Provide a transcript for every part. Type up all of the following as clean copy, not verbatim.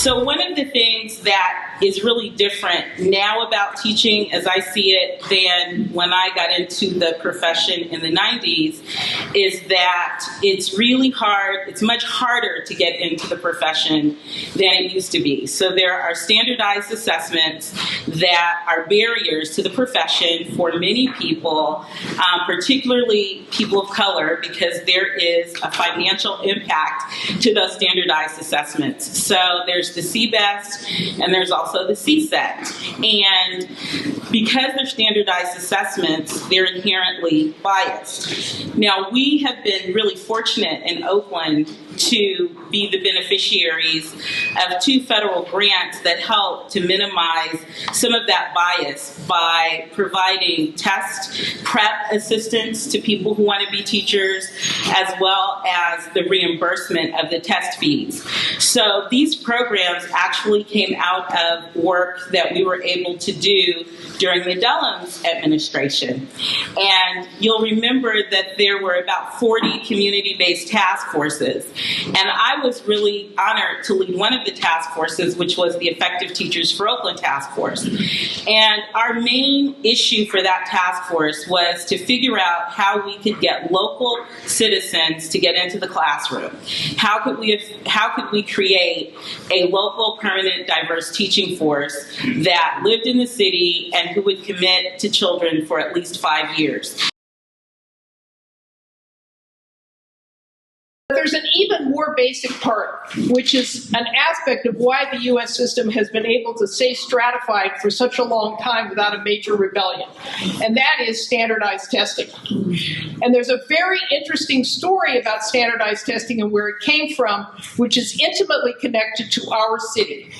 So one of the things that is really different now about teaching, as I see it, than when I got into the profession in the 90s, is that it's really hard, it's much harder to get into the profession than it used to be. So there are standardized assessments that are barriers to the profession for many people, particularly people of color, because there is a financial impact to those standardized assessments. So there's the CBEST and there's also the CSET. And because they're standardized assessments, they're inherently biased. Now, we have been really fortunate in Oakland to be the beneficiaries of 2 federal grants that help to minimize some of that bias by providing test prep assistance to people who want to be teachers, as well as the reimbursement of the test fees. So these programs actually came out of work that we were able to do during the Dellums administration. And you'll remember that there were about 40 community-based task forces. And I was really honored to lead one of the task forces, which was the Effective Teachers for Oakland Task Force. And our main issue for that task force was to figure out how we could get local citizens to get into the classroom. How could we create a local, permanent, diverse teaching force that lived in the city and who would commit to children for at least 5 years? There's an even more basic part, which is an aspect of why the U.S. system has been able to stay stratified for such a long time without a major rebellion, and that is standardized testing. And there's a very interesting story about standardized testing and where it came from, which is intimately connected to our city.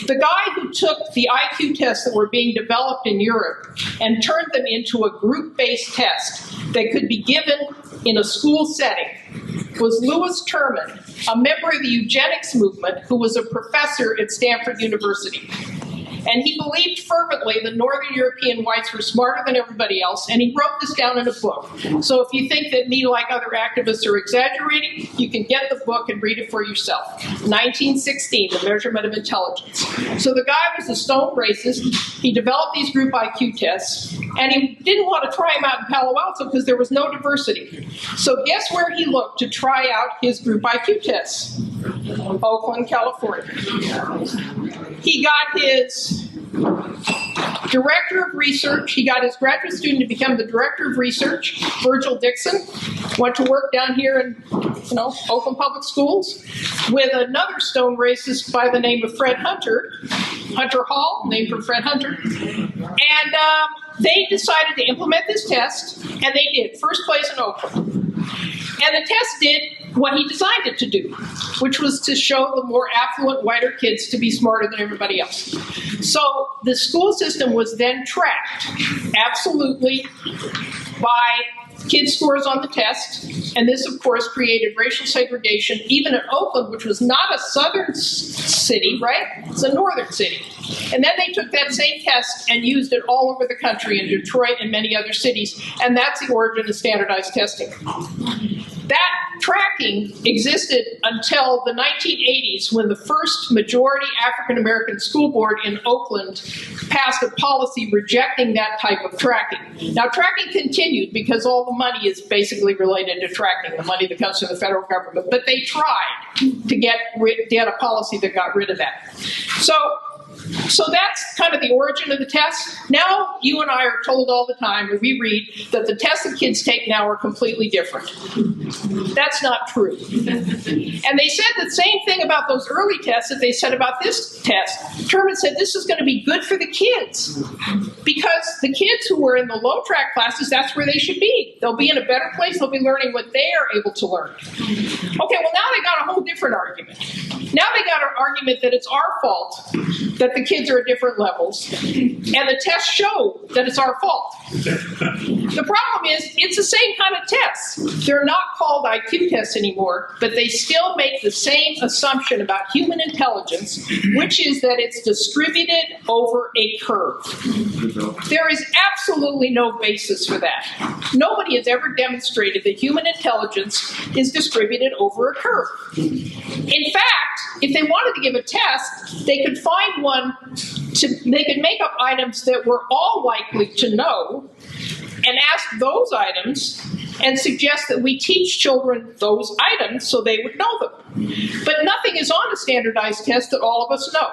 The guy who took the IQ tests that were being developed in Europe and turned them into a group-based test that could be given in a school setting was Louis Terman, a member of the eugenics movement who was a professor at Stanford University. And he believed fervently that Northern European whites were smarter than everybody else, and he wrote this down in a book. So if you think that me, like other activists, are exaggerating, you can get the book and read it for yourself. 1916, The Measurement of Intelligence. So the guy was a stone racist. He developed these group IQ tests, and he didn't want to try them out in Palo Alto because there was no diversity. So guess where he looked to try out his group IQ tests? Oakland, California. He got his director of research. He got his graduate student to become the director of research, Virgil Dixon. Went to work down here in, Oakland Public Schools with another stone racist by the name of Fred Hunter, Hunter Hall, named for Fred Hunter. And they decided to implement this test, and they did. First place in Oakland. And the test did what he designed it to do, which was to show the more affluent, whiter kids to be smarter than everybody else. So the school system was then tracked, absolutely, by kids' scores on the test. And this, of course, created racial segregation, even in Oakland, which was not a southern city, right? It's a northern city. And then they took that same test and used it all over the country, in Detroit and many other cities. And that's the origin of standardized testing. That tracking existed until the 1980s, when the first majority African-American school board in Oakland passed a policy rejecting that type of tracking. Now, tracking continued because all the money is basically related to tracking, the money that comes from the federal government. But they tried to get a policy that got rid of that. So that's kind of the origin of the test. Now, you and I are told all the time, and we read, that the tests that kids take now are completely different. That's not true. And they said the same thing about those early tests that they said about this test. Terman said this is going to be good for the kids, because the kids who were in the low track classes, that's where they should be. They'll be in a better place. They'll be learning what they are able to learn. Okay, well, now they got a whole different argument. Now they got an argument that it's our fault that the kids are at different levels, and the tests show that it's our fault. The problem is, it's the same kind of tests. They're not called IQ tests anymore, but they still make the same assumption about human intelligence, which is that it's distributed over a curve. There is absolutely no basis for that. Nobody has ever demonstrated that human intelligence is distributed over a curve. In fact, if they wanted to give a test, they could find one, they could make up items that we're all likely to know and ask those items and suggest that we teach children those items so they would know them. But nothing is on a standardized test that all of us know.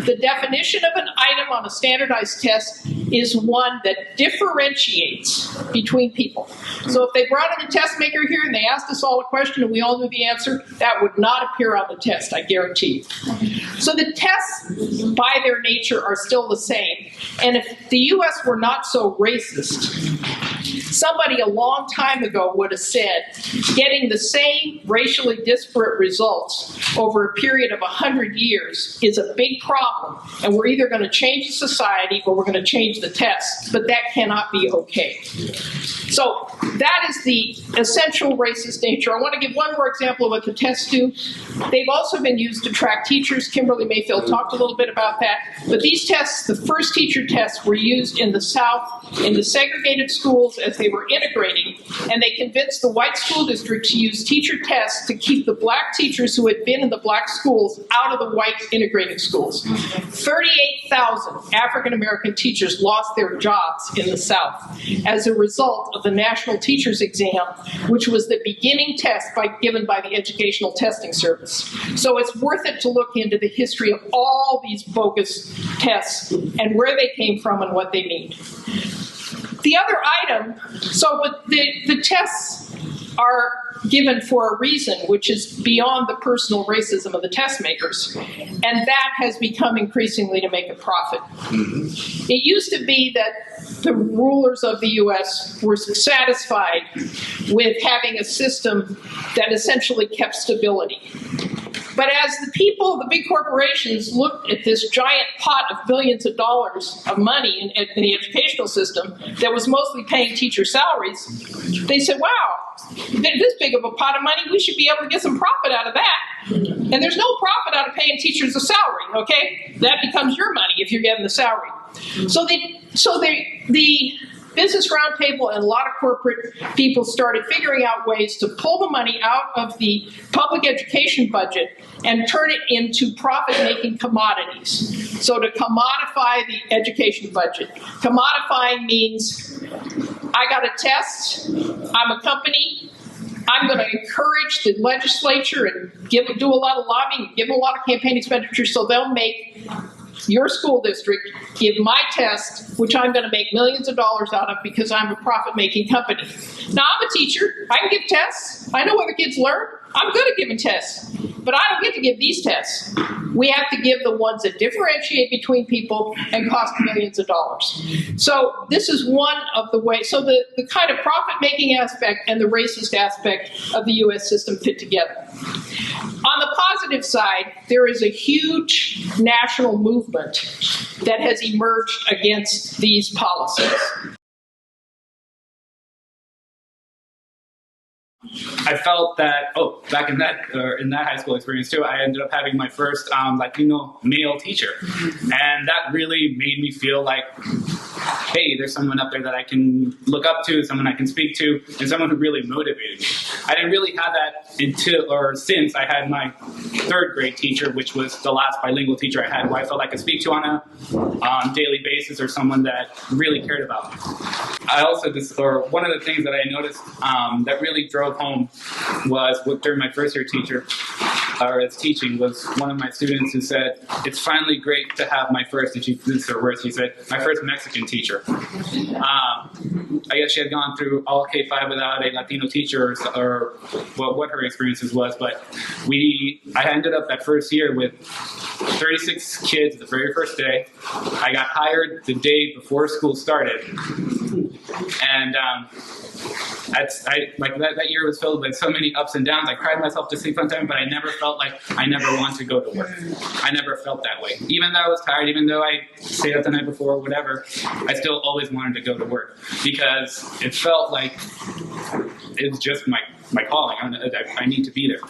The definition of an item on a standardized test is one that differentiates between people. So if they brought in a test maker here and they asked us all a question and we all knew the answer, that would not appear on the test, I guarantee you. So the tests, by their nature, are still the same. And if the US were not so racist, somebody a long time ago would have said, getting the same racially disparate results over a period of 100 years is a big problem, and we're either going to change the society or we're going to change the tests, but that cannot be okay. So that is the essential racist nature. I want to give one more example of what the tests do. They've also been used to track teachers. Kimberly Mayfield talked a little bit about that. But these tests, the first teacher tests, were used in the South in the segregated schools as they were integrating, and they convinced the white school district to use teacher tests to keep the black teachers who had been in the black schools out of the white integrating schools. 38,000 African-American teachers lost their jobs in the South as a result of the National Teachers Exam, which was the beginning test given by the Educational Testing Service. So it's worth it to look into the history of all these bogus tests and where they came from and what they mean. The other item, but the tests are given for a reason, which is beyond the personal racism of the test makers, and that has become increasingly to make a profit. It used to be that the rulers of the US were satisfied with having a system that essentially kept stability. But as the people, the big corporations, looked at this giant pot of billions of dollars of money in the educational system that was mostly paying teacher salaries, they said, wow, this big of a pot of money, we should be able to get some profit out of that. And there's no profit out of paying teachers a salary, okay? That becomes your money if you're getting the salary. So the Business Roundtable and a lot of corporate people started figuring out ways to pull the money out of the public education budget and turn it into profit-making commodities. So to commodify the education budget. Commodifying means I got a test, I'm a company, I'm going to encourage the legislature and do a lot of lobbying, give them a lot of campaign expenditures so they'll make your school district give my test, which I'm going to make millions of dollars out of because I'm a profit-making company. Now, I'm a teacher. I can give tests. I know what the kids learn. I'm good at giving tests. But I don't get to give these tests. We have to give the ones that differentiate between people and cost millions of dollars. So this is one of the ways. So the kind of profit-making aspect and the racist aspect of the U.S. system fit together. On the positive side, there is a huge national movement that has emerged against these policies. I felt that, back in that high school experience too, I ended up having my first Latino male teacher. And that really made me feel like, hey, there's someone up there that I can look up to, someone I can speak to, and someone who really motivated me. I didn't really have that since I had my third grade teacher, which was the last bilingual teacher I had, who I felt I could speak to on a daily basis, or someone that really cared about me. One of the things that I noticed that really drove home was during my first year teaching was one of my students who said, it's finally great to have my first, and this is her words, she said, my first Mexican teacher. I guess she had gone through all K-5 without a Latino teacher, or what her experiences was, but I ended up that first year with 36 kids the very first day. I got hired the day before school started. And that year was filled with so many ups and downs. I cried myself to sleep one time, but I never felt felt like I never wanted to go to work. I never felt that way. Even though I was tired, even though I stayed up the night before, whatever, I still always wanted to go to work because it felt like it was just my calling. I need to be there.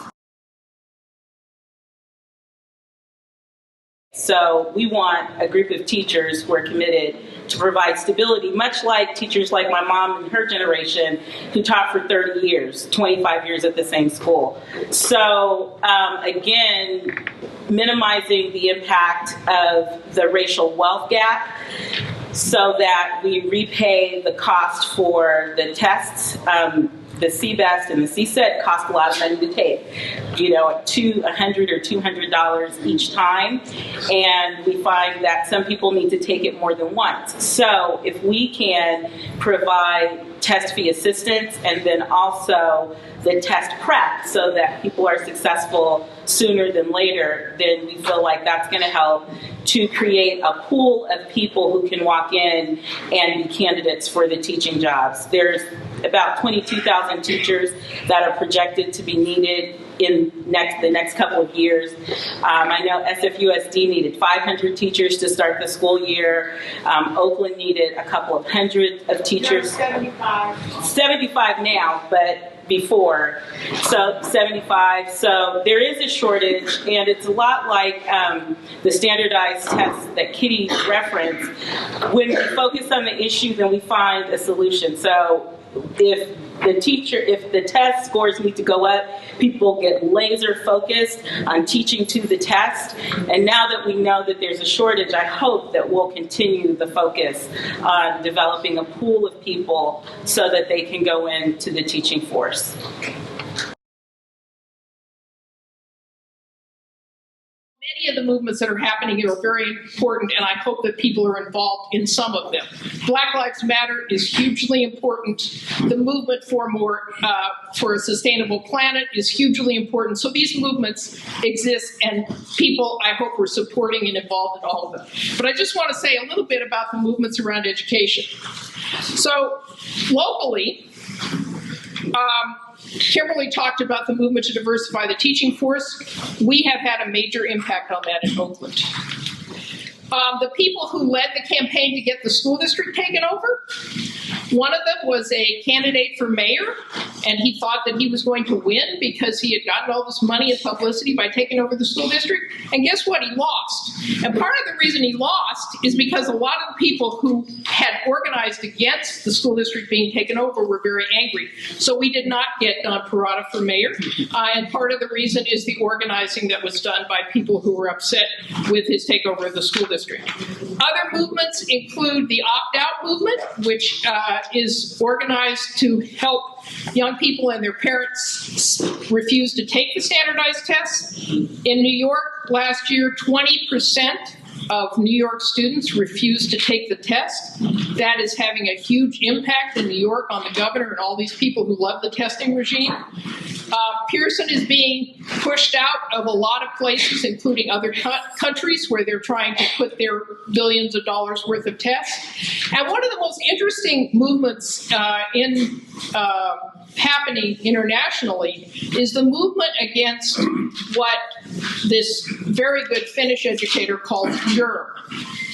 So we want a group of teachers who are committed to provide stability, much like teachers like my mom and her generation who taught for 30 years, 25 years at the same school. So again, minimizing the impact of the racial wealth gap so that we repay the cost for the tests. The CBEST and the CSET cost a lot of money to take, $100 or $200 each time, and we find that some people need to take it more than once. So if we can provide test fee assistance and then also the test prep so that people are successful sooner than later, then we feel like that's going to help to create a pool of people who can walk in and be candidates for the teaching jobs. There's about 22,000 teachers that are projected to be needed in the next couple of years. I know SFUSD needed 500 teachers to start the school year. Oakland needed a couple of hundred of teachers. 75 now, but before. So 75. So there is a shortage, and it's a lot like the standardized tests that Kitty referenced. When we focus on the issue, then we find a solution. So if the test scores need to go up, people get laser focused on teaching to the test. And now that we know that there's a shortage, I hope that we'll continue the focus on developing a pool of people so that they can go into the teaching force. Many of the movements that are happening here are very important, and I hope that people are involved in some of them. Black Lives Matter is hugely important. The movement for a sustainable planet is hugely important. So these movements exist, and people, I hope, are supporting and involved in all of them. But I just want to say a little bit about the movements around education. So locally, Kimberly talked about the movement to diversify the teaching force. We have had a major impact on that in Oakland. The people who led the campaign to get the school district taken over, one of them was a candidate for mayor, and he thought that he was going to win because he had gotten all this money and publicity by taking over the school district. And guess what? He lost. And part of the reason he lost is because a lot of the people who had organized against the school district being taken over were very angry. So we did not get Don Parada for mayor. And part of the reason is the organizing that was done by people who were upset with his takeover of the school district. Other movements include the opt-out movement, which is organized to help young people and their parents refuse to take the standardized tests. In New York last year, 20% of New York students refused to take the test. That is having a huge impact in New York on the governor and all these people who love the testing regime. Pearson is being pushed out of a lot of places, including other countries where they're trying to put their billions of dollars worth of tests. And one of the most interesting movements happening internationally is the movement against what this very good Finnish educator called GERM,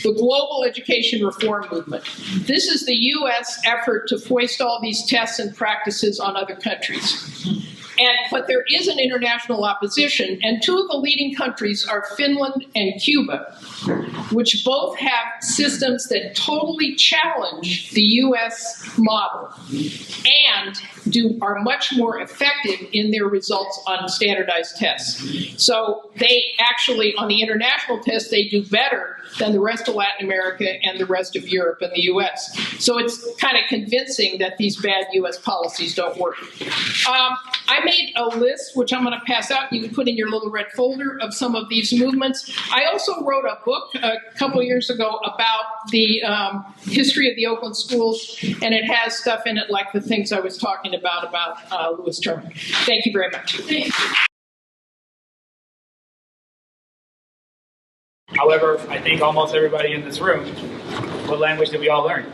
the Global Education Reform Movement. This is the U.S. effort to foist all these tests and practices on other countries. But there is an international opposition, and two of the leading countries are Finland and Cuba, which both have systems that totally challenge the U.S. model and are much more effective in their results on standardized tests. So they actually, on the international test, they do better than the rest of Latin America and the rest of Europe and the U.S. So it's kind of convincing that these bad U.S. policies don't work. I made a list, which I'm going to pass out. You can put in your little red folder of some of these movements. I also wrote a book a couple years ago about the history of the Oakland schools, and it has stuff in it like the things I was talking about Lewis Terman. Thank you very much. However, I think almost everybody in this room, what language did we all learn?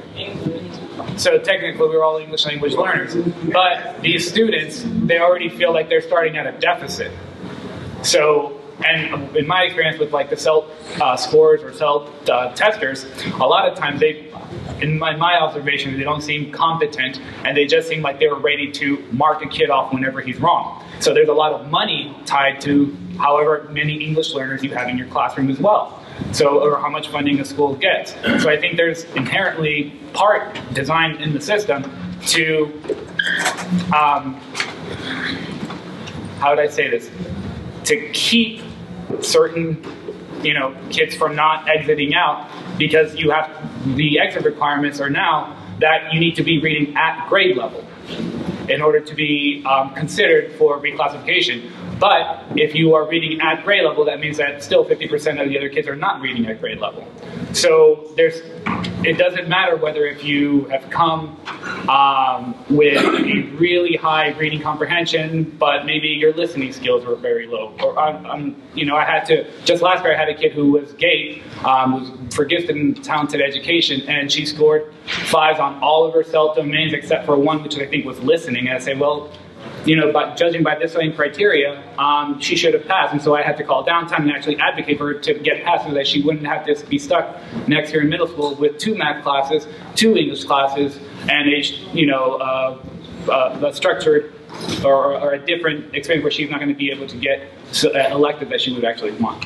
So technically, we're all English language learners. But these students, they already feel like they're starting at a deficit. So, and in my experience with like the CELT scores or CELT testers, a lot of times in my observation, they don't seem competent, and they just seem like they were ready to mark a kid off whenever he's wrong. So there's a lot of money tied to however many English learners you have in your classroom as well. So, or how much funding a school gets. So I think there's inherently part designed in the system to, how would I say this? To keep certain, kids from not exiting out, because you have, the exit requirements are now that you need to be reading at grade level in order to be considered for reclassification. But if you are reading at grade level, that means that still 50% of the other kids are not reading at grade level. So it doesn't matter whether if you have come with a really high reading comprehension, but maybe your listening skills were very low. Or I had to, just last year I had a kid who was gay, was for gifted and talented education, and she scored 5s on all of her CELT domains except for one, which I think was listening. And I say, well, but judging by this same criteria, she should have passed. And so I had to call downtime and actually advocate for her to get passed so that she wouldn't have to be stuck next year in middle school with 2 math classes, 2 English classes, and a structured or a different experience where she's not going to be able to get elected that she would actually want.